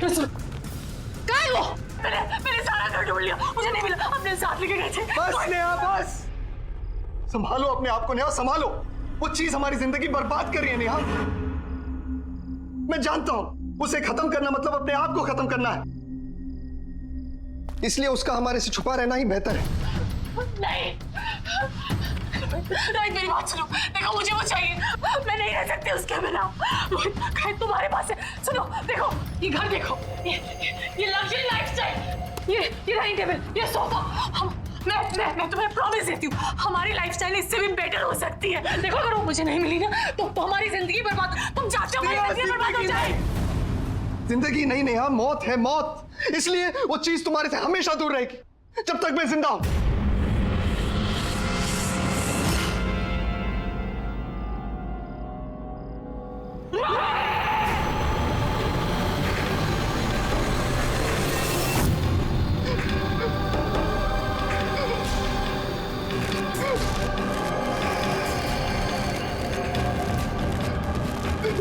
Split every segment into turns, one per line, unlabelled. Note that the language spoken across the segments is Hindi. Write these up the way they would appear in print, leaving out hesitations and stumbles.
कहाँ है वो? मैंने सारा घर ढूंढ लिया, मुझे नहीं मिला। अपने साथ लेके गए थे।
बस नेहा बस, संभालो अपने आप को नेहा, संभालो। वो चीज हमारी जिंदगी बर्बाद कर रही है नेहा। मैं जानता हूं उसे खत्म करना मतलब अपने आप को खत्म करना है, इसलिए उसका हमारे से छुपा रहना ही बेहतर है।
नहीं राइट, मेरी बात सुनो। देखो मुझे वो चाहिए, मैं नहीं रह सकती उसके बिना। रोहित तुम्हारे पास है, सुनो देखो ये घर देखो, ये लग्जरी लाइफस्टाइल, ये डाइनिंग टेबल, ये सोफा। मैं तुम्हें प्रॉमिस देती हूँ हमारी लाइफस्टाइल इससे भी बेटर हो सकती है। देखो अगर वो मुझे नहीं मिली ना तो हमारी जिंदगी बर्बाद। तुम चाहते हो हमारी जिंदगी बर्बाद हो जाए?
जिंदगी नहीं नेहा, मौत है मौत। इसलिए वो चीज तुम्हारे से हमेशा दूर रहेगी जब तक मैं जिंदा हूं।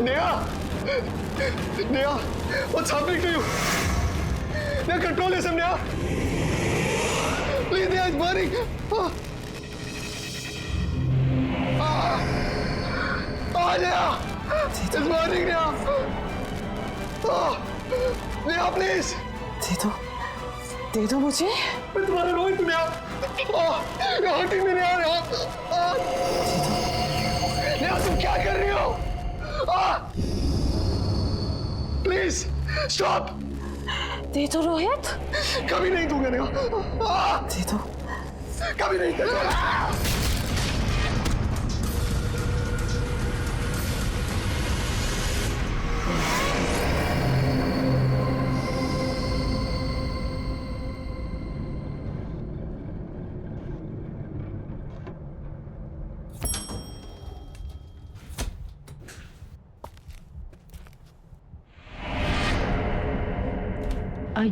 Neha, Neha, what's happening to you? Neha, control yourself, Neha. Please, Neha, it's burning. Neha, it's burning, Neha. Neha, please.
दे दो मुझे।
मैं तुम्हारा रोहित हूँ Neha. You're hurting me, Neha. Neha, तुम क्या कर रही हो? Please stop.
दे दो रोहित।
कभी नहीं दूंगा नेहा।
दे दो।
कभी नहीं दूंगा।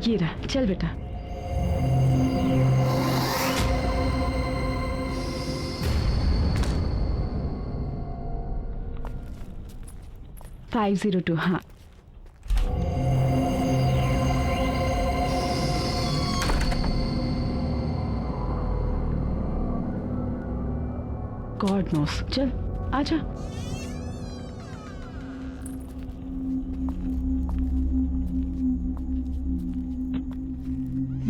ये रहा, चल बेटा। $502, हाँ। गॉड नोस, चल आजा।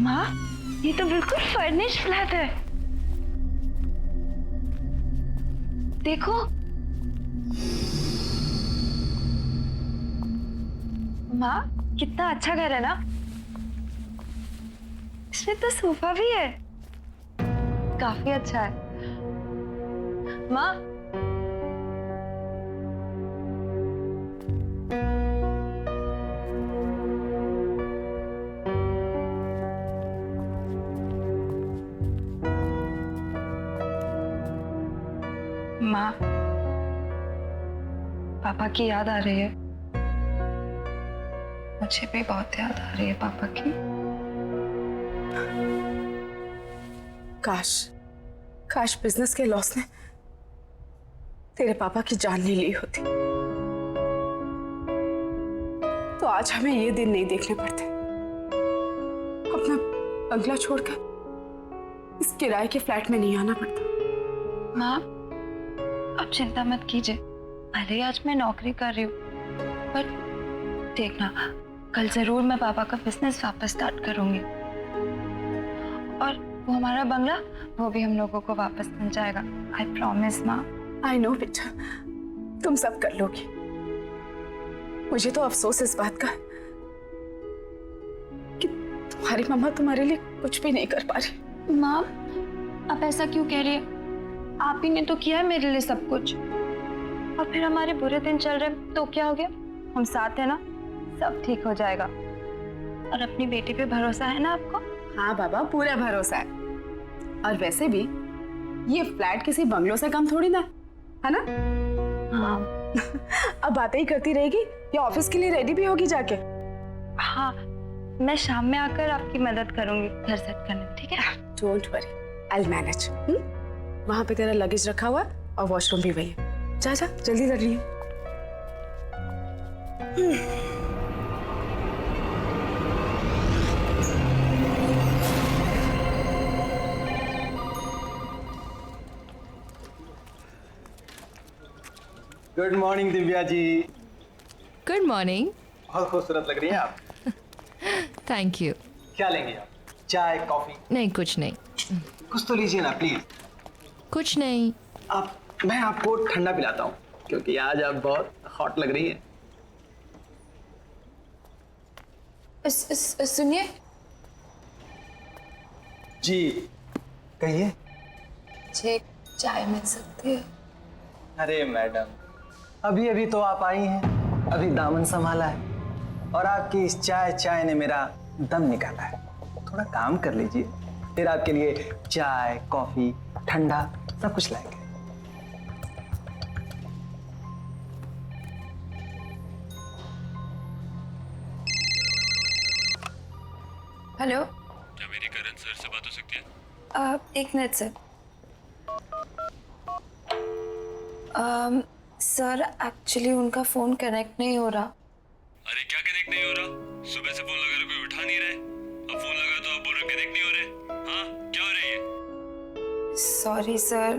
माँ, ये तो बिल्कुल फर्निश्ड फ्लैट है। देखो माँ, कितना अच्छा घर है ना। इसमें तो सोफा भी है, काफी अच्छा है। माँ, माँ, पापा की याद आ रही है। मुझे भी बहुत याद आ रही है पापा की।
काश बिजनेस के लॉस ने तेरे पापा की जान नहीं ली होती, तो आज हमें ये दिन नहीं देखने पड़ते। अपना बंगला छोड़कर इस किराए के फ्लैट में नहीं आना पड़ता।
माँ, आप चिंता मत कीजिए। भले ही आज मैं नौकरी कर रही हूँ, पर देखना कल जरूर मैं पापा का बिजनेस वापस स्टार्ट करूंगी, और वो हमारा बंगला, वो भी हम लोगों को वापस मिल जाएगा। आई प्रॉमिस माँ।
आई नो बेटा, तुम सब कर लोगी। मुझे तो अफसोस इस बात का कि तुम्हारी मम्मा तुम्हारे लिए कुछ भी नहीं कर पा रही।
माँ, आप ऐसा क्यों कह रही है? आप ही ने तो किया है मेरे लिए सब कुछ, और फिर हमारे बुरे दिन चल रहे तो क्या हो गया? हम साथ है ना, सब ठीक हो जाएगा। और अपनी बेटी पे भरोसा है ना आपको?
हाँ बाबा, पूरा भरोसा है। और वैसे भी ये फ्लैट किसी बंगलों से कम थोड़ी ना है ना?
हाँ।
अब बातें ही करती रहेगी या ऑफिस के लिए रेडी भी होगी जाके?
हाँ, मैं शाम में आकर आपकी मदद करूंगी घर सेट करने में, ठीक है?
Don't worry, I will manage. वहां पे तेरा लगेज रखा हुआ और वॉशरूम भी वही है। जा जा, जल्दी कर रही है।
Good morning Divya ji.
Good morning.
बहुत खूबसूरत लग रही हैं आप।
Thank you.
क्या लेंगे आप? चाय, कॉफी?
नहीं, कुछ नहीं।
कुछ तो लीजिए ना प्लीज।
कुछ नहीं।
मैं आपको ठंडा पिलाता हूँ क्योंकि आज आप बहुत हॉट लग रही हैं।
सुनिए।
जी कहिए।
मुझे चाय मिल सकती है?
अरे मैडम, अभी अभी तो आप आई हैं, अभी दामन संभाला है और आपकी इस चाय ने मेरा दम निकाला है। थोड़ा काम कर लीजिए, फिर आपके लिए चाय, कॉफी, ठंडा सब कुछ लाएंगे।
हेलो।
क्या मेरी करण सर से बात हो सकती है?
एक मिनट सर। सर एक्चुअली उनका फोन कनेक्ट नहीं हो रहा।
अरे क्या कनेक्ट नहीं हो रहा? सुबह से फोन लगा रहा, कोई उठा नहीं रहे। अब फोन लगा तो आप बोल रहे कनेक्ट नहीं हो रहे। हाँ, क्या हो रही है?
Sorry sir.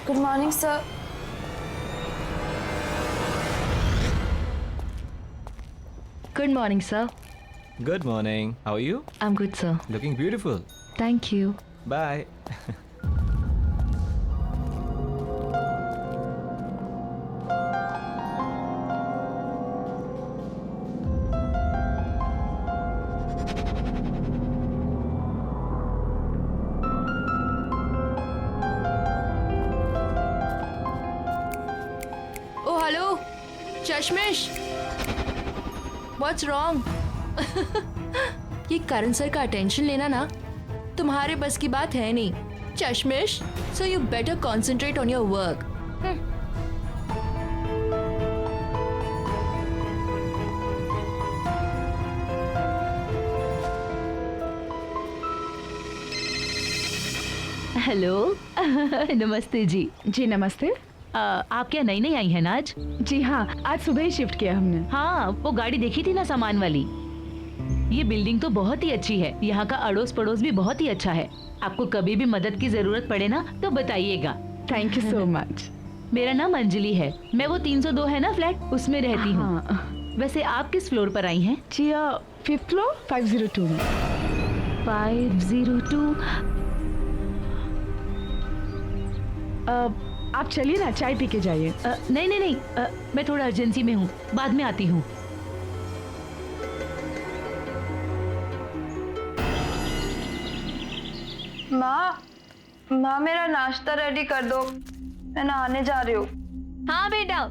Good morning sir.
Good morning, sir.
Good morning. How are you?
I'm good, sir.
Looking beautiful.
Thank you.
Bye.
Oh hello चश्मिश, व्हाट्स रॉन्ग? ये करण सर का अटेंशन लेना ना तुम्हारे बस की बात है नहीं चश्मिश, so you better concentrate on your work.
Hello. नमस्ते जी।
जी नमस्ते।
आप क्या नई नई आई हैं ना आज?
जी हाँ, आज सुबह ही शिफ्ट किया हमने।
हाँ, वो गाड़ी देखी थी ना सामान वाली। ये बिल्डिंग तो बहुत ही अच्छी है, यहाँ का अड़ोस पड़ोस भी बहुत ही अच्छा है। आपको कभी भी मदद की जरूरत पड़े ना तो बताइएगा।
Thank you so much.
मेरा नाम अंजलि है, मैं वो 302 है ना फ्लैट, उसमें रहती हूँ।
हाँ।
वैसे आप किस फ्लोर पर आई हैं?
जी 5th फ्लोर 502 में।
502।
आप चलिए ना, चाय पी के जाइए।
नहीं नहीं नहीं, मैं थोड़ा अर्जेंसी में हूँ, बाद में आती हूँ।
माँ मेरा नाश्ता रेडी कर दो, मैं नहाने जा रही हूँ।
हाँ बेटा।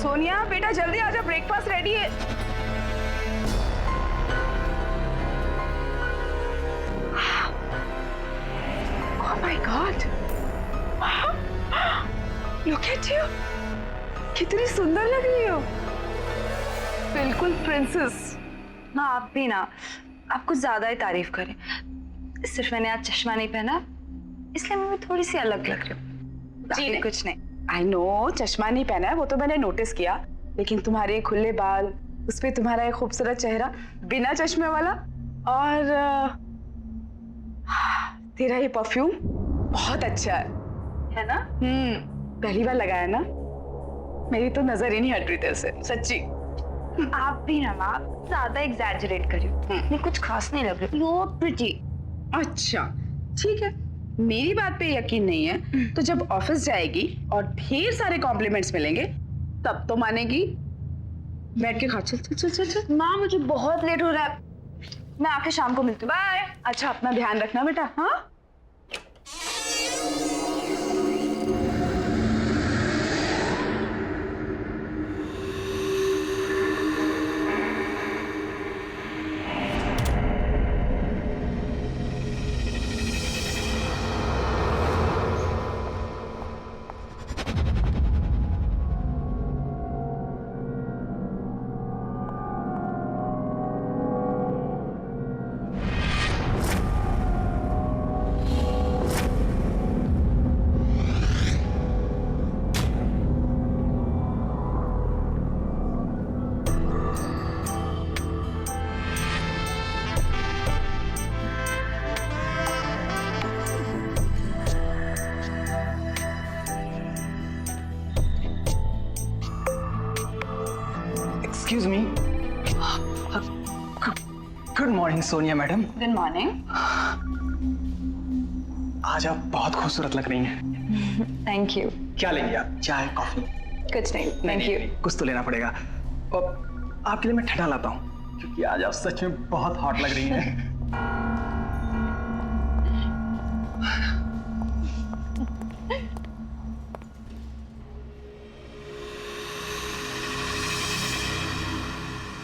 सोनिया बेटा जल्दी आजा, ब्रेकफास्ट रेडी है। Oh my God! Look at you! कितनी सुंदर लग रही हो, बिल्कुल प्रिंसेस।
माँ आप भी ना, आप कुछ ज्यादा ही तारीफ करें। सिर्फ मैंने आज चश्मा नहीं पहना इसलिए मैं थोड़ी सी अलग लग रही हूँ, बाकी कुछ नहीं।
आई नो चश्मा नहीं पहना है वो तो मैंने नोटिस किया, लेकिन तुम्हारे खुले बाल, उस पे तुम्हारा एक खूबसूरत चेहरा बिना चश्मे वाला, और तेरा ये परफ्यूम बहुत अच्छा है
ना?
पहली बार लगाया ना, मेरी तो नजर ही नहीं हट रही तेरे से, सच्ची।
आप भी ना माँ ज्यादा एग्जैजरेट कर रही हो, नहीं कुछ खास नहीं लग रही। You're pretty।
अच्छा ठीक है, मेरी बात पे यकीन नहीं है तो जब ऑफिस जाएगी और ढेर सारे कॉम्प्लीमेंट्स मिलेंगे तब तो मानेगी। बैठ के खा, चल चल चल चल चल।
माँ मुझे बहुत लेट हो रहा है, मैं आके शाम को मिलती हूँ। बाय।
अच्छा अपना ध्यान रखना बेटा। हाँ
excuse me. Good morning Sonia madam.
Good morning.
आज आप बहुत खूबसूरत लग रही हैं।
Thank you.
क्या लेंगे आप, चाय कॉफी?
कुछ नहीं, थैंक यू।
कुछ तो लेना पड़ेगा, और आपके लिए मैं ठंडा लाता हूँ क्योंकि आज आप सच में बहुत हॉट लग रही हैं।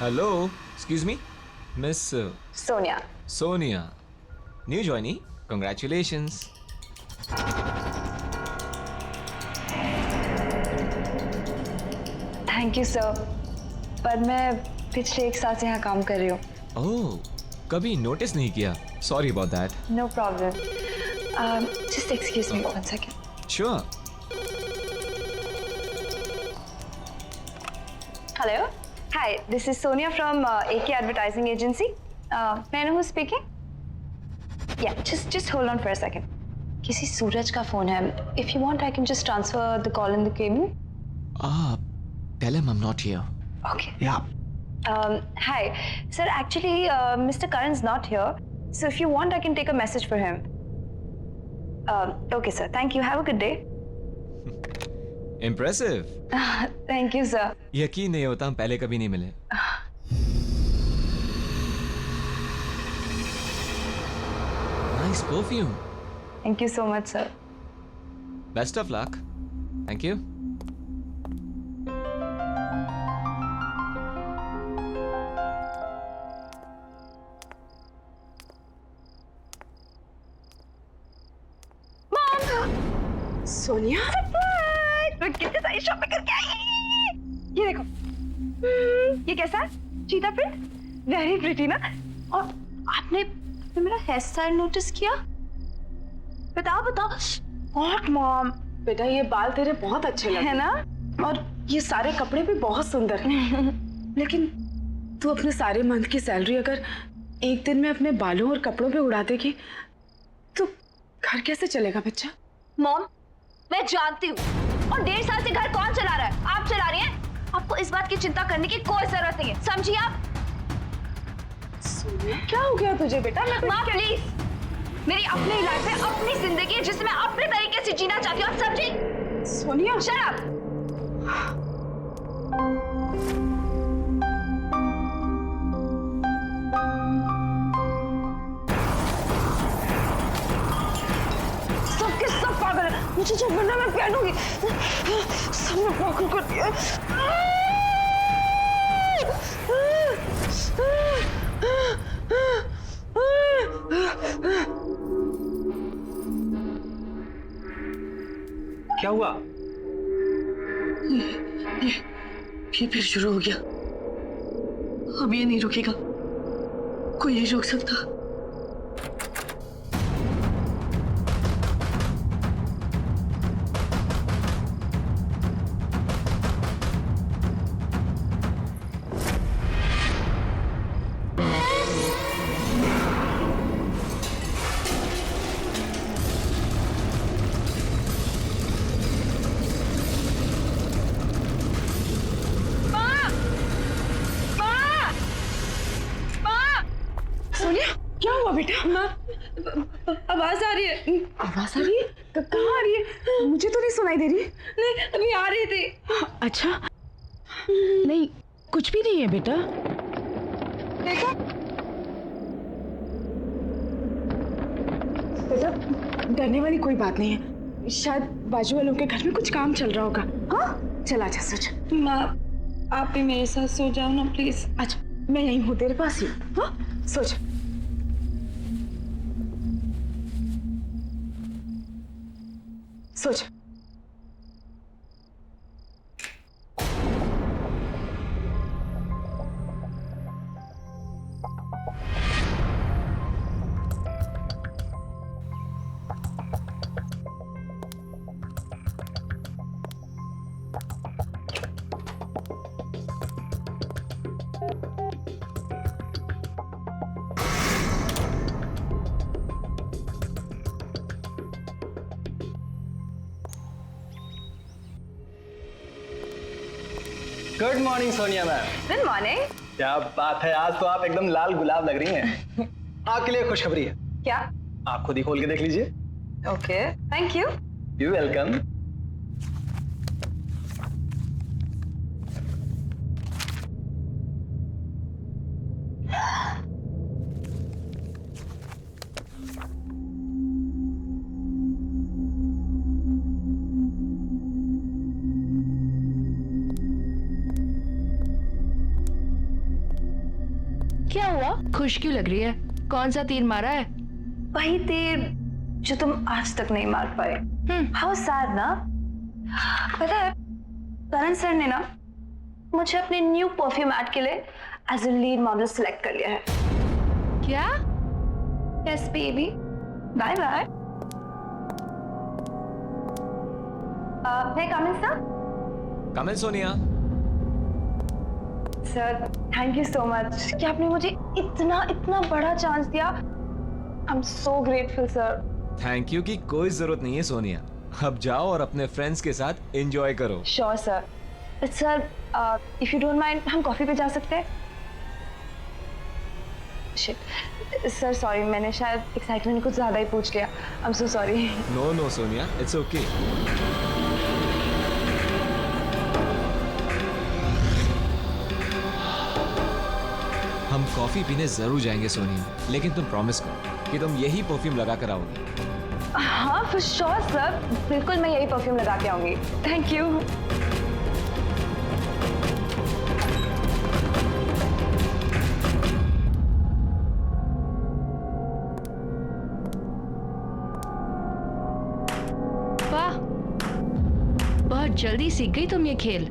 Hello, excuse me, Miss
Sonia.
Sonia. New joinee, congratulations.
Thank you sir, पर मैं पिछले 1 साल से यहाँ काम कर रही हूँ।
Oh, कभी नोटिस नहीं किया. Sorry about that.
No problem. Just excuse me 1 second.
Sure.
Hello. Hi, this is Sonia from AK Advertising Agency. May I know who's speaking? Yeah, just hold on for a second. किसी सूरज का फोन है. If you want, I can just transfer the call in the cabin.
Tell him I'm not here.
Okay.
Yeah.
Hi, sir. Actually, Mr. Karan's not here. So if you want, I can take a message for him. Okay, sir. Thank you. Have a good day.
Impressive.
Thank you, sir.
यकीन नहीं होता हम पहले कभी नहीं मिले. Nice perfume.
Thank you so much, sir.
Best of luck. Thank you.
Sonia
मैं कितनी सारी शॉपिंग करके आई। ये देखो, ये कैसा है? चीता प्रिंट, वेरी प्रिटी ना। और आपने मेरा हेयर स्टाइल नोटिस किया? बताओ बताओ।
व्हाट मॉम, बेटा ये बाल तेरे बहुत अच्छे लगे
है ना,
और ये सारे कपड़े भी बहुत सुंदर हैं। लेकिन तू अपने सारे मंथ की सैलरी अगर एक दिन में अपने बालों और कपड़ों पे उड़ा देगी तो घर कैसे चलेगा बच्चा?
मॉम मैं जानती हूँ, और 1.5 साल से घर कौन चला रहा है? आप चला रही हैं। आपको इस बात की चिंता करने की कोई जरूरत नहीं है, समझिए आप?
क्या हो गया तुझे बेटा?
माँ प्लीज, मेरी अपनी लाइफ है, अपनी जिंदगी है जिसे मैं अपने तरीके से जीना चाहती हूँ, आप समझी?
Sonia
shut up. सब के सब पागल हैं।
मुझे जो बनना मैं पहनूंगी। सबने पागल कर दिया।
क्या हुआ?
ये फिर शुरू हो गया। अब ये नहीं रुकेगा, कोई नहीं रोक सकता।
सोनिया क्या हुआ बेटा? माँ आवाज आ रही है। आवाज आ रही है? कहाँ आ रही है? मुझे तो नहीं सुनाई दे रही। नहीं अभी आ रही थी। अच्छा नहीं कुछ भी नहीं है बेटा। देखो बेटा डरने वाली कोई बात नहीं है, शायद बाजू वालों के घर में कुछ काम चल रहा होगा। हाँ चल आजा सोच।
माँ आप भी मेरे साथ सो जाओ ना प्लीज।
अच्छा मैं यहीं हूँ तेरे पास ही। हाँ सोच। सोच।
Good morning Sonia ma'am.
Good morning.
क्या बात है, आज तो आप एकदम लाल गुलाब लग रही हैं। आपके लिए खुशखबरी है।
क्या?
आप खुद ही खोल के देख लीजिए।
Okay thank you.
You welcome.
क्या हुआ? खुश क्यों लग रही है? कौन सा तीर मारा है?
वही तीर जो तुम आज तक नहीं मार पाए। हाउ सैड ना। पता है करण सर ने ना मुझे अपने न्यू परफ्यूम एड के लिए as a lead model select कर लिया है।
क्या?
Yes baby bye bye. Coming sir.
Come in Sonia.
Sir thank you so much कि आपने मुझे इतना इतना बड़ा चांस दिया। I am so grateful sir.
Thank you की कोई जरूरत नहीं है सोनिया। अब जाओ और अपने फ्रेंड्स के साथ एंजॉय करो।
Sure sir. But sir if you don't mind हम कॉफी पे जा सकते हैं? शिट सर सॉरी, मैंने शायद एक्साइटमेंट में कुछ ज्यादा ही पूछ लिया। I am so sorry.
No no Sonia, it's okay. हम कॉफी पीने जरूर जाएंगे सोनिया, लेकिन तुम प्रॉमिस करो कि तुम यही परफ्यूम लगा कर आओगी।
हाँ फॉर श्योर सर, बिल्कुल मैं यही परफ्यूम लगा के आऊंगी। Thank you.
वाह, बहुत जल्दी सीख गई तुम ये खेल।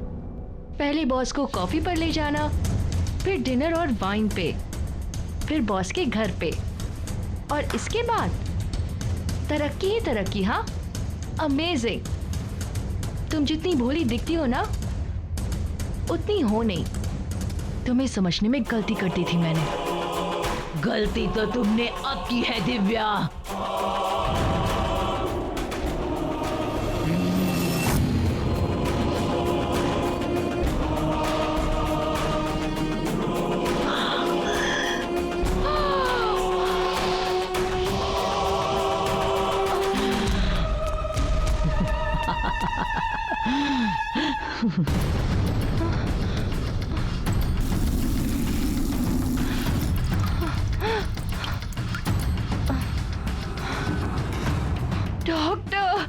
पहले बॉस को कॉफी पर ले जाना, फिर डिनर और वाइन पे, फिर बॉस के घर पे, और इसके बाद तरक्की ही तरक्की। हाँ अमेजिंग। तुम जितनी भोली दिखती हो ना उतनी हो नहीं। तुम्हें समझने में गलती कर दी थी मैंने।
गलती तो तुमने अब की है दिव्या।
डॉक्टर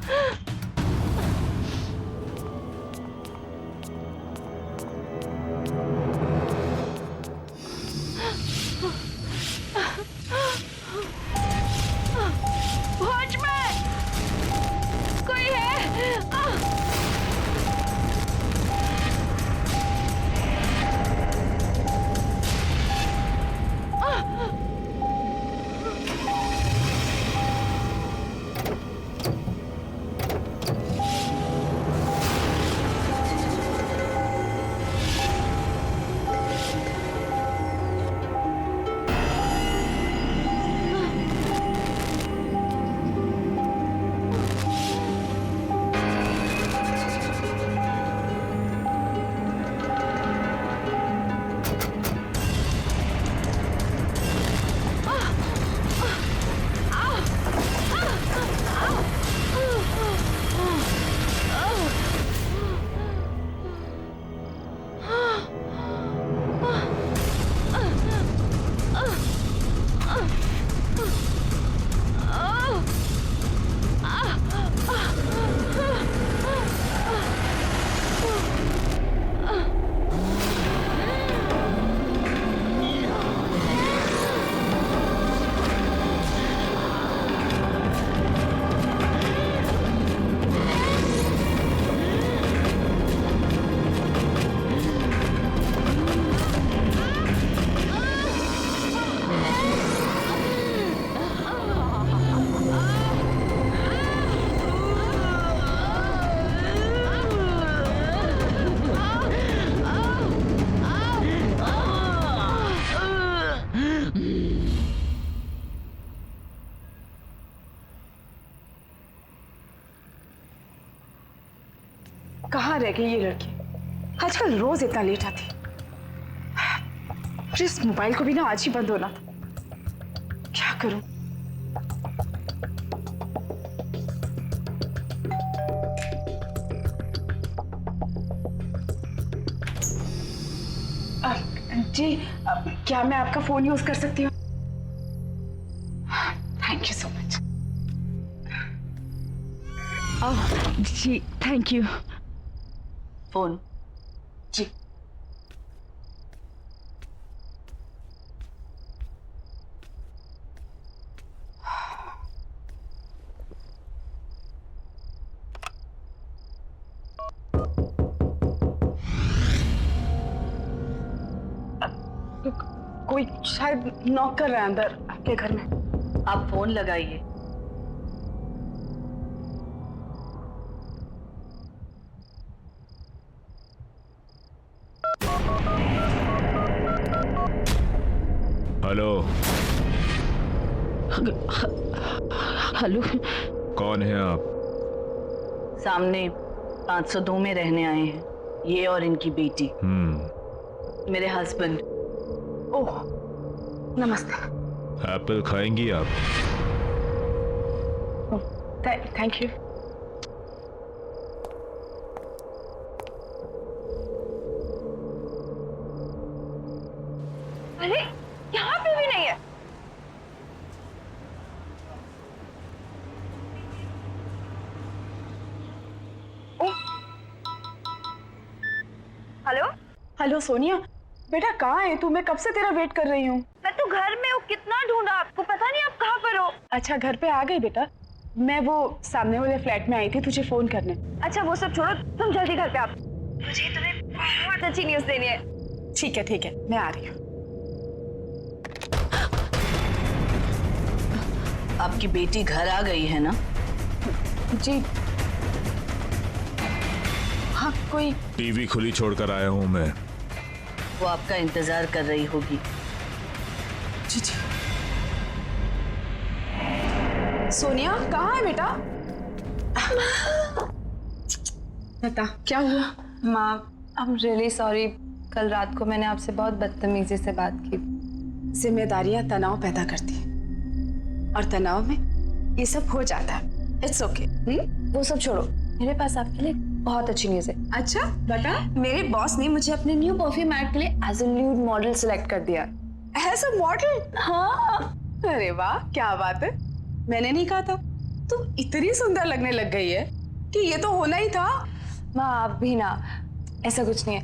कहाँ रह गई ये लड़की? आजकल रोज इतना लेट आती। और इस मोबाइल को भी ना आज ही बंद होना था। क्या करूं? जी, क्या मैं आपका फोन यूज कर सकती हूँ? Thank you so much. जी थैंक यू। फोन जी। कोई शायद नॉक कर रहा है अंदर आपके घर में।
आप फोन लगाइए।
हेलो,
हेलो,
कौन है आप?
सामने 502 में रहने आए हैं, ये और इनकी बेटी। मेरे हस्बैंड।
ओह नमस्ते।
एप्पल खाएंगी आप?
Thank you.
अरे यहाँ पे भी नहीं है। हेलो
हेलो सोनिया, बेटा कहाँ है तू? मैं कब से तेरा वेट कर रही हूँ।
मैं तो घर में हूँ, कितना ढूंढा आपको, पता नहीं आप कहाँ पर हो।
अच्छा घर पे आ गई बेटा। मैं वो सामने वाले फ्लैट में आई थी तुझे फोन करने।
अच्छा वो सब छोड़ो, तुम जल्दी घर पे आओ, मुझे तुम्हें बहुत अच्छी न्यूज़ देनी है।
ठीक है मैं आ रही हूँ।
आपकी बेटी घर आ गई है ना?
जी हाँ, कोई
टीवी खुली छोड़कर आया हूँ मैं।
वो आपका इंतजार कर रही होगी।
जी। सोनिया कहाँ है बेटा? बता क्या हुआ?
माँ, आई एम रियली सॉरी, कल रात को मैंने आपसे बहुत बदतमीजी से बात की।
जिम्मेदारियां तनाव पैदा करती हैं और तनाव में ये सब हो जाता है। It's okay.
वो सब छोड़ो, मेरे पास आपके लिए बहुत अच्छी न्यूज़ है।
अच्छा बता।
मेरे बॉस ने मुझे अपने न्यू परफ्यूम ऐड के लिए as a lead model select कर दिया।
As a model?
हाँ।
अरे वाह क्या बात है। मैंने नहीं कहा था तुम इतनी सुंदर लगने लग गई है कि ये तो होना ही था।
माँ आप भी ना, ऐसा कुछ नहीं है।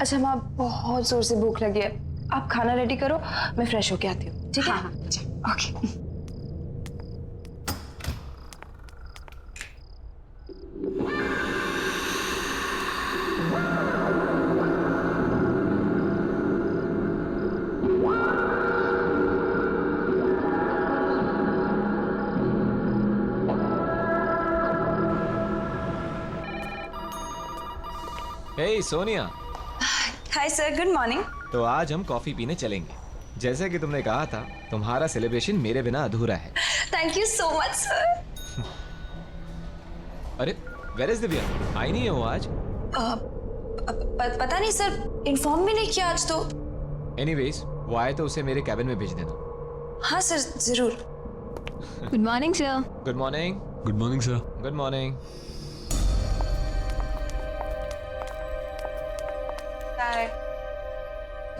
अच्छा माँ, बहुत जोर से भूख लगी है, आप खाना रेडी करो, मैं फ्रेश होके आती हूँ। ठीक है?
हाँ okay.
Hey Sonia.
Hi sir, good morning.
तो आज हम कॉफी पीने चलेंगे। जैसे कि तुमने कहा था, तुम्हारा सेलिब्रेशन मेरे बिना अधूरा है।
Thank you so much sir.
अरे वेयर इज दिव्या? आई नहीं है वो आज?
पता नहीं सर, इन्फॉर्म भी नहीं किया आज तो।
एनीवेज वो आए तो उसे मेरे कैबिन में भेज देना।
हाँ सर जरूर। Good morning sir.
Good morning.
Good morning sir.
Good morning.
Bye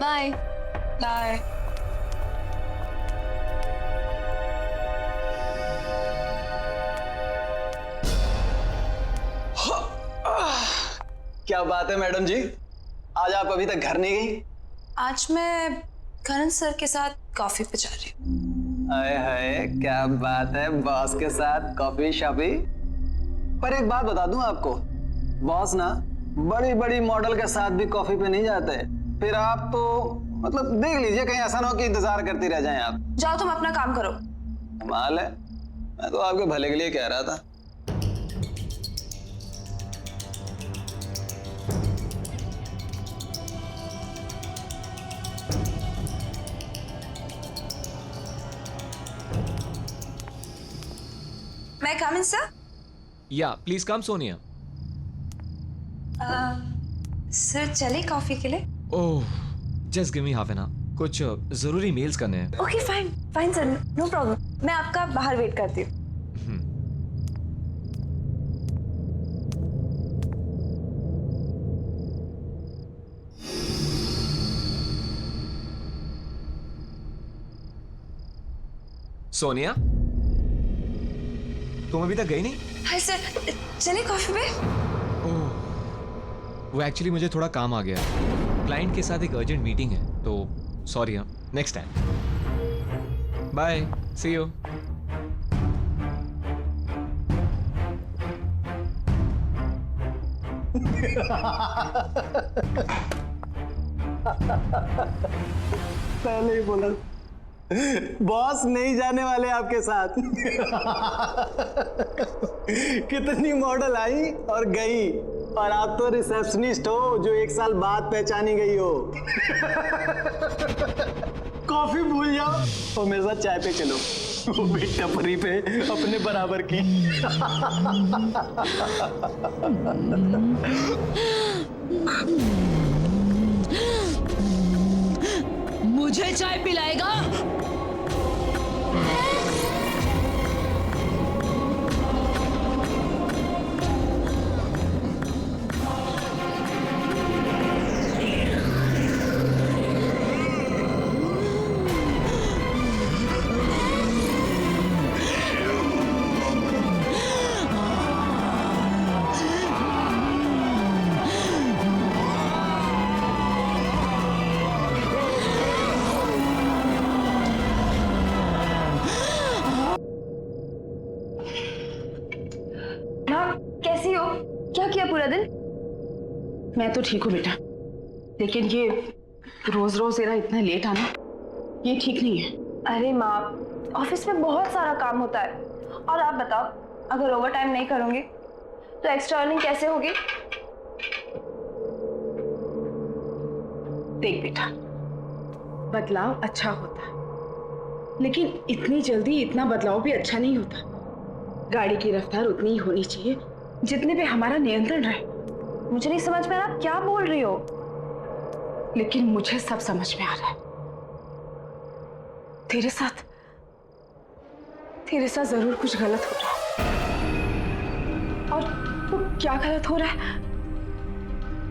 bye bye.
क्या बात है मैडम जी, आज आप अभी तक घर नहीं गई?
आज मैं करण सर के साथ कॉफी पे जा रही हूँ।
हाय हाय क्या बात है, बॉस के साथ कॉफी शॉपी। पर एक बात बता दूं आपको, बॉस ना बड़ी बड़ी मॉडल के साथ भी कॉफी पे नहीं जाते। फिर आप तो मतलब देख लीजिए, कहीं ऐसा ना हो कि इंतजार करती रह जाएं आप।
जाओ तुम अपना काम करो।
कमाल है, मैं तो आपके भले के लिए कह रहा था।
मैं come in sir?
Yeah please come Sonia.
Sir चले कॉफी के लिए?
Oh, just give me half an hour, कुछ जरूरी मेल्स करने हैं।
Okay fine fine sir, no problem, मैं आपका बाहर वेट करती हूँ।
सोनिया, तुम अभी तक गई नहीं?
हाय सर, चले कॉफी पे?
ओह, वो एक्चुअली मुझे थोड़ा काम आ गया, क्लाइंट के साथ एक अर्जेंट मीटिंग है, तो सॉरी। हाँ, next time. Bye, see you.
पहले ही बोला बॉस नहीं जाने वाले आपके साथ। कितनी मॉडल आई और गई, और आप तो रिसेप्शनिस्ट हो जो 1 साल बाद पहचानी गई हो। कॉफी भूल जाओ और मेरे साथ चाय पे चलो, वो भी टपरी पे अपने बराबर की।
मुझे चाय पिलाएगा?
कैसी हो? क्या किया पूरा दिन?
मैं तो ठीक हूँ बेटा, लेकिन ये रोज रोज तेरा इतना लेट आना, ये ठीक नहीं है।
अरे माँ, ऑफिस में बहुत सारा काम होता है, और आप बताओ, अगर ओवर टाइम नहीं करूंगी तो एक्स्ट्रा अर्निंग कैसे होगी?
देख बेटा, बदलाव अच्छा होता है, लेकिन इतनी जल्दी इतना बदलाव भी अच्छा नहीं होता। गाड़ी की रफ्तार उतनी ही होनी चाहिए जितने पे हमारा नियंत्रण रहे।
मुझे नहीं समझ में आ रहा, क्या बोल रही हो?
लेकिन मुझे सब समझ में आ रहा है। तेरे साथ जरूर कुछ गलत हो रहा है, और वो क्या गलत हो रहा है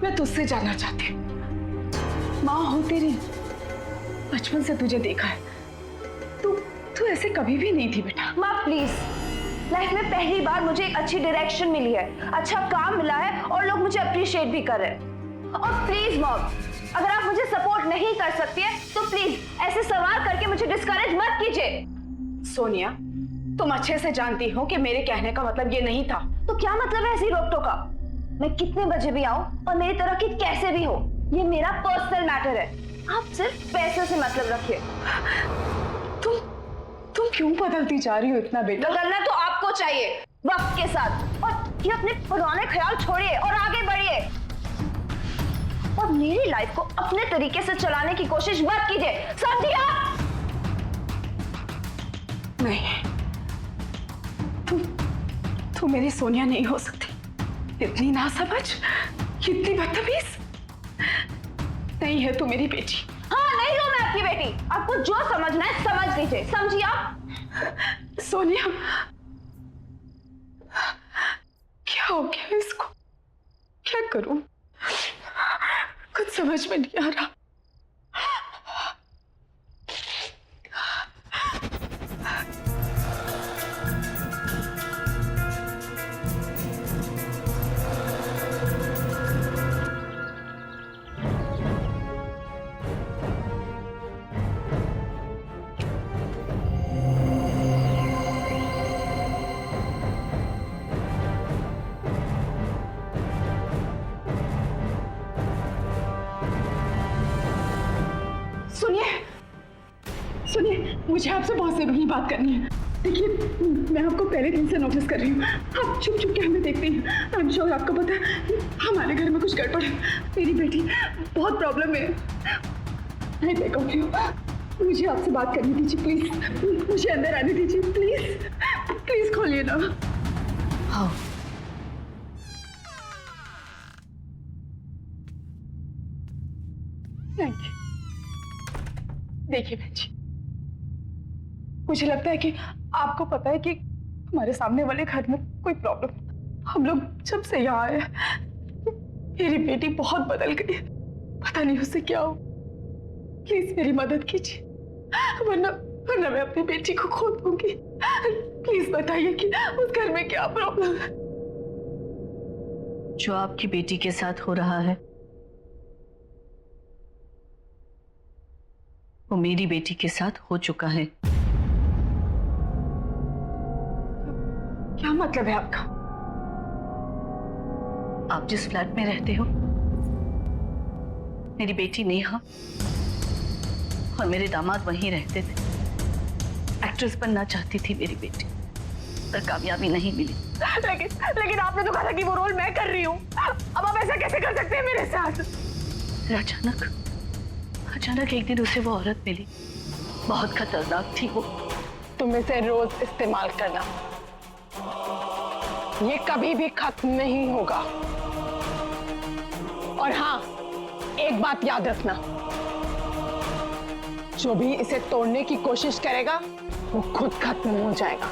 मैं तुझसे जानना चाहती हूँ। माँ हो तेरी, बचपन से तुझे देखा है, तू ऐसे कभी भी नहीं थी बेटा।
माँ प्लीज, लाइफ में पहली बार मुझे एक अच्छी डायरेक्शन मिली है, अच्छा काम मिला है, और लोग मुझे अप्रिशिएट भी कर रहे हैं। और प्लीज मॉम, अगर आप मुझे सपोर्ट नहीं कर सकती है तो प्लीज ऐसे सवाल करके मुझे डिस्करेज मत कीजिए।
सोनिया, तुम अच्छे से जानती हो कि मेरे कहने का मतलब ये नहीं था।
तो क्या मतलब है ऐसी रोक टोका? मैं कितने बजे भी आऊं और मेरी तरह की कैसे भी हो, ये मेरा पर्सनल मैटर है। आप सिर्फ पैसे से मतलब रखिए।
तुम क्यों बदलती जा रही हो इतना बेटा?
बदलना तो आपको चाहिए वक्त के साथ, और ये अपने पुराने ख्याल छोड़िए और आगे बढ़िए, और मेरी लाइफ को अपने तरीके से चलाने की कोशिश मत कीजिए, समझिए?
नहीं, तू मेरी सोनिया नहीं हो सकती। इतनी नासमझ, इतनी बदतमीज नहीं है तू मेरी बेटी।
हाँ, नहीं हूं मैं आपकी बेटी। आपको जो समझना है समझ लीजिए, समझिए आप?
सोनिया, क्या हो गया इसको? क्या करूं? कुछ समझ में नहीं आ रहा। सुनिए, मुझे आपसे बहुत जरूरी बात करनी है। देखिए, मैं आपको पहले दिन से नोटिस कर रही हूँ, आप छुप छुप के हमें देखते हैं। आई एम श्योर आपको पता है हमारे घर में कुछ गड़बड़ है। मेरी बेटी बहुत प्रॉब्लम में है। मैं बेक ऑफ यू, मुझे आपसे बात करनी दीजिए प्लीज। मुझे अंदर आने दीजिए प्लीज, प्लीज खोलिए ना।
हाँ,
नहीं, देखिए बहन जी, मुझे लगता है कि आपको पता है कि हमारे सामने वाले घर में कोई प्रॉब्लम। हम लोग जब से यहाँ आए, मेरी बेटी बहुत बदल गई है। पता नहीं उससे क्या हो। प्लीज मेरी मदद कीजिए, वरना मैं अपनी बेटी को खो दूंगी। प्लीज बताइए कि उस घर में क्या प्रॉब्लम है।
जो आपकी बेटी के साथ हो रहा है वो मेरी बेटी के साथ हो चुका है।
क्या मतलब है आपका?
आप जिस फ्लैट में रहते हो, मेरी बेटी नेहा और मेरे दामाद वहीं रहते थे। एक्ट्रेस बनना चाहती थी मेरी बेटी, पर कामयाबी नहीं मिली।
लेकिन आपने तो कहा था कि वो रोल मैं कर रही हूँ। अब आप ऐसा कैसे कर सकते हैं मेरे साथ?
अचानक एक दिन उसे वो औरत मिली, बहुत खतरनाक थी वो।
तुम इसे रोज इस्तेमाल करना, ये कभी भी खत्म नहीं होगा। और हाँ, एक बात याद रखना, जो भी इसे तोड़ने की कोशिश करेगा वो खुद खत्म हो जाएगा।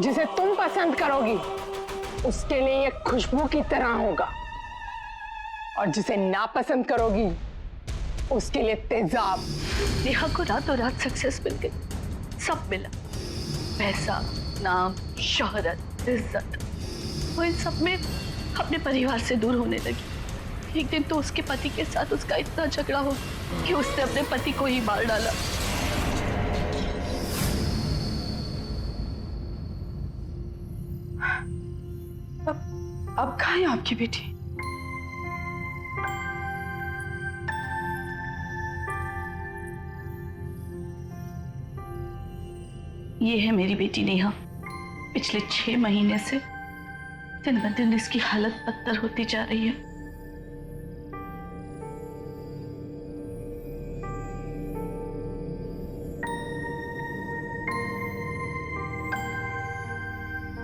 जिसे तुम पसंद करोगी उसके लिए ये खुशबू की तरह होगा, और जिसे नापसंद करोगी उसके लिए तेजाब।
नेहा को रातों रात सक्सेस मिल गई, सब मिला, पैसा, नाम, शोहरत, इज्जत। वो इन सब में अपने परिवार से दूर होने लगी। एक दिन तो उसके पति के साथ उसका इतना झगड़ा हो कि उसने अपने पति को ही मार डाला।
अब कहाँ है आपकी बेटी?
ये है मेरी बेटी नेहा। पिछले 6 महीने से दिन ब दिन इसकी हालत बदतर होती जा रही है।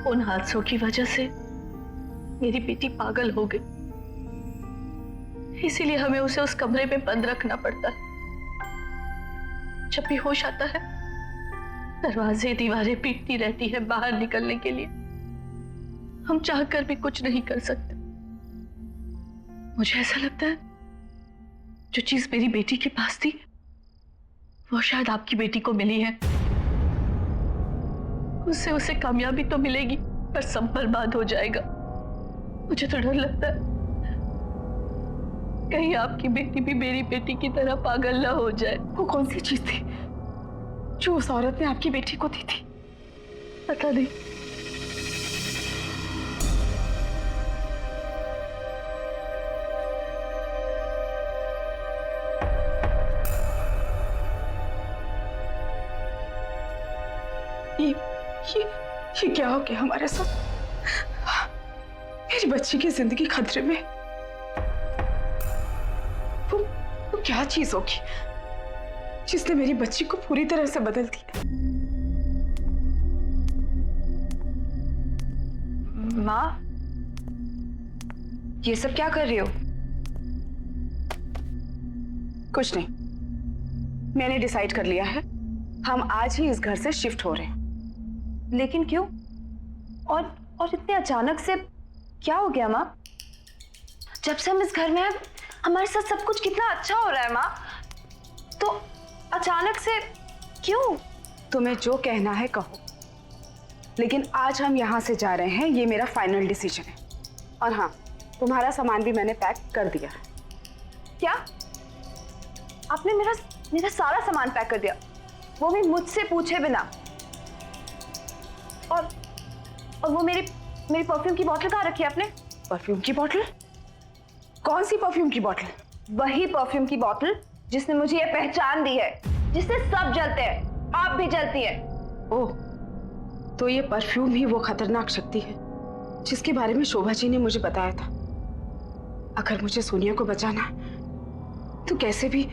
उन हादसों की वजह से मेरी बेटी पागल हो गई, इसीलिए हमें उसे उस कमरे में बंद रखना पड़ता है। जब भी होश आता है, दरवाजे दीवारें पीटती रहती है बाहर निकलने के लिए। हम चाहकर भी कुछ नहीं कर सकते। मुझे ऐसा लगता है जो चीज मेरी बेटी के पास थी वो शायद आपकी बेटी को मिली है। उससे उसे कामयाबी तो मिलेगी, पर सब बर्बाद हो जाएगा। मुझे तो डर लगता है कहीं आपकी बेटी भी मेरी बेटी की तरह पागल ना हो जाए।
वो कौन सी चीज थी जो उस औरत ने आपकी बेटी को दी थी?
पता नहीं।
ये क्या हो गया हमारे साथ? मेरी बच्ची की जिंदगी खतरे में। वो क्या चीज होगी जिसने मेरी बच्ची को पूरी तरह से बदल दिया?
माँ, ये सब क्या कर रही हो?
कुछ नहीं, मैंने डिसाइड कर लिया है, हम आज ही इस घर से शिफ्ट हो रहे हैं।
लेकिन क्यों? और इतने अचानक से क्या हो गया माँ? जब से हम इस घर में हैं, हमारे साथ सब कुछ कितना अच्छा हो रहा है माँ, तो अचानक से क्यों?
तुम्हें जो कहना है कहो, लेकिन आज हम यहाँ से जा रहे हैं, ये मेरा फाइनल डिसीजन है। और हाँ, तुम्हारा सामान भी मैंने पैक कर दिया है।
क्या? आपने मेरा सारा सामान पैक कर दिया, वो भी मुझसे पूछे बिना? और वो मेरी परफ्यूम की बोतल कहाँ रखी है आपने?
परफ्यूम की बोतल? कौन सी परफ्यूम की बोतल?
वही परफ्यूम की बोतल जिसने मुझे ये पहचान दी है, जिससे सब जलते हैं, आप भी जलती है।
ओह, तो ये परफ्यूम ही वो खतरनाक शक्ति है जिसके बारे में शोभा जी ने मुझे बताया था। अगर मुझे सोनिया को बचाना है तो कैसे भी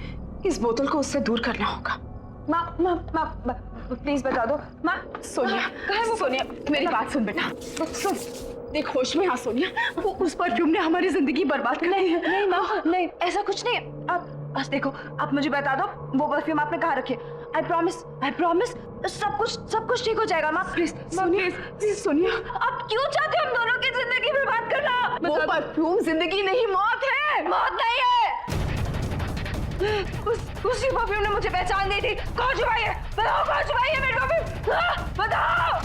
इस बोतल को उससे दूर करना होगा।
माँ प्लीज बता दो। माँ,
सोनिया कहाँ है वो? सोनिया मेरी बात सुन बेटा, सुन, देख होश में आ सोनिया, वो उस परफ्यूम ने हमारी जिंदगी बर्बाद कर दी है।
नहीं माँ, नहीं, ऐसा कुछ नहीं है।
बस देखो, आप मुझे बता दो वो परफ्यूम आपने कहाँ रखे। आई प्रॉमिस सब कुछ ठीक हो जाएगा माँ। प्लीज सोनिया, आप क्यों चाहते हो हम दोनों की जिंदगी बर्बाद करना? वो परफ्यूम जिंदगी नहीं मौत है। मौत नहीं है। उसी परफ्यूम ने मुझे पहचान दी थी। कौन छुपाई है? बताओ कौन छुपाई है मेरे परफ्यूम? बताओ।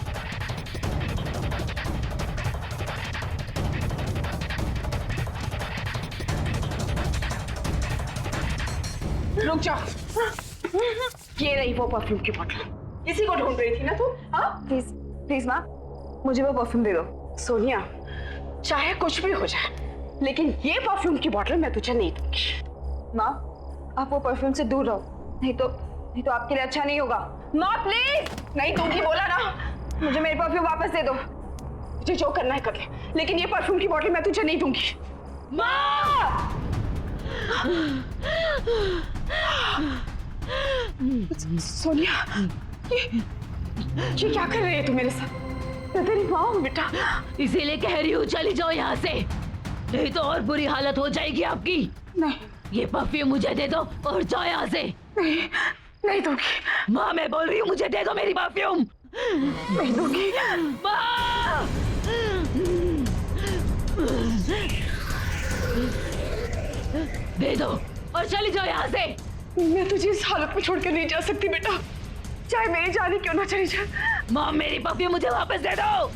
रुक जाओ, ये रही वो परफ्यूम की बोतल। इसी को ढूंढ रही थी ना तू? हाँ प्लीज माँ, मुझे वो परफ्यूम दे दो। सोनिया, चाहे कुछ भी हो जाए, लेकिन ये परफ्यूम की बोतल मैं तुझे नहीं दूंगी। माँ, आप वो परफ्यूम से दूर रहो, नहीं तो आपके लिए अच्छा नहीं होगा। माँ प्लीज, नहीं दूंगी बोला ना। मुझे मेरे परफ्यूम वापस दे दो। मुझे जो करना है कर ले, लेकिन ये परफ्यूम की बोतल मैं तुझे नहीं दूंगी। माँ! सोनिया, ये क्या कर रही है तू मेरे साथ? मैं तेरी माँ हूँ बेटा।
इसीलिए कह रही हूँ चली जाओ यहाँ से, नहीं तो और बुरी हालत हो जाएगी आपकी।
नहीं,
ये परफ्यूम मुझे दे दो और जाओ यहाँ से।
नहीं दूंगी।
माँ मैं बोल रही हूँ मुझे दे दो मेरी परफ्यूम।
नहीं दूंगी।
माँ! दे दो और चली जाओ यहाँ से।
मैं तुझे इस हालत में छोड़ कर नहीं जा सकती बेटा, चाहे मेरी जान क्यों ना चली जाए।
माँ मेरी परफ्यूम मुझे वापस दे दो।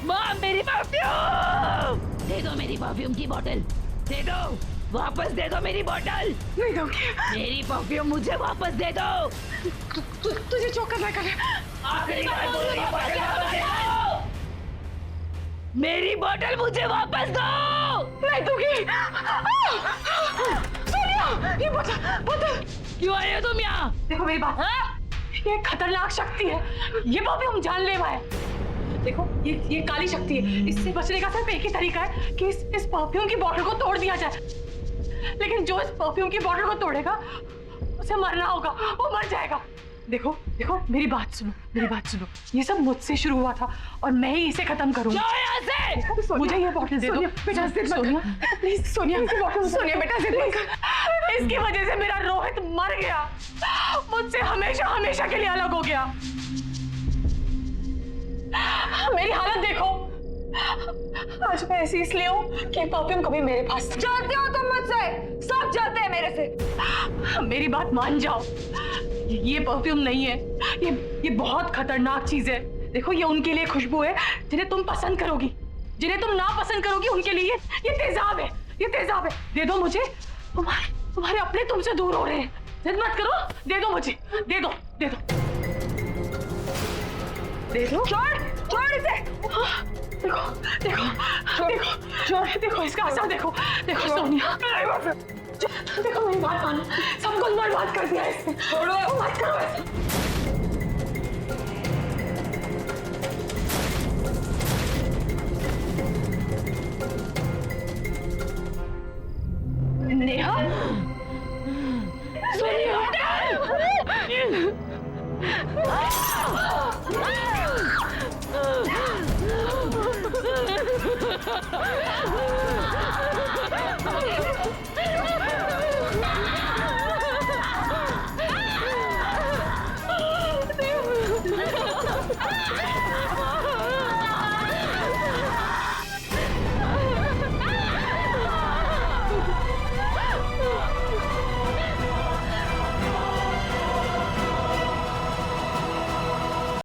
माँ मेरी परफ्यूम दे दो, मेरी परफ्यूम की बोतल दे दो, वापस दे दो मेरी बोतल।
नहीं दूंगी।
मेरी परफ्यूम मुझे वापस दे दो।
तुझे जो करना कर।
आखिरी बार बोल रही हूँ, बोतल वापस दे दो। मेरी बोतल मुझे वापस दो।
नहीं दूंगी। सोनिया, ये बोतल।
क्यों आए हो तुम यहाँ?
देखो मेरी बात, ये खतरनाक शक्ति है। ये परफ्यूम जानलेवा है। देखो ये काली शक्ति है। इससे बचने का सिर्फ एक ही तरीका है कि इस परफ्यूम की बोतल को तोड़ दिया जाए। लेकिन जो इस परफ्यूम की बोतल को तोड़ेगा उसे मरना होगा, वो मर जाएगा। देखो मेरी बात सुनो। ये सब मुझसे शुरू हुआ था और मैं ही इसे खत्म करूंगी। मुझे ये बोतल दे दो बेटा। सोनिया प्लीज, सोनिया बेटा जिद मत कर। इसकी वजह से मेरा रोहित मर गया, मुझसे हमेशा के लिए अलग हो गया। मेरी हालत देखो, आज मैं ऐसी इसलिए हूँ कि परफ्यूम कभी मेरे पास। जानते हो तुम मुझसे, सब जानते हैं मेरे से। मेरी बात मान जाओ, ये परफ्यूम नहीं है, ये बहुत खतरनाक चीज है। देखो ये उनके लिए खुशबू है जिन्हें तुम पसंद करोगी, जिन्हें तुम ना पसंद करोगी उनके लिए ये तेजाब है। दे दो मुझे, तुम्हारे अपने तुमसे दूर हो रहे हैं। जिद मत करो, दे दो मुझे, दे दो। छोड़ इसे। देखो इसका असर देखो सोनिया। देखो मेरी बात मानो, सब कुछ बर्बाद कर दिया इसने। छोड़ो, मत करो ऐसा।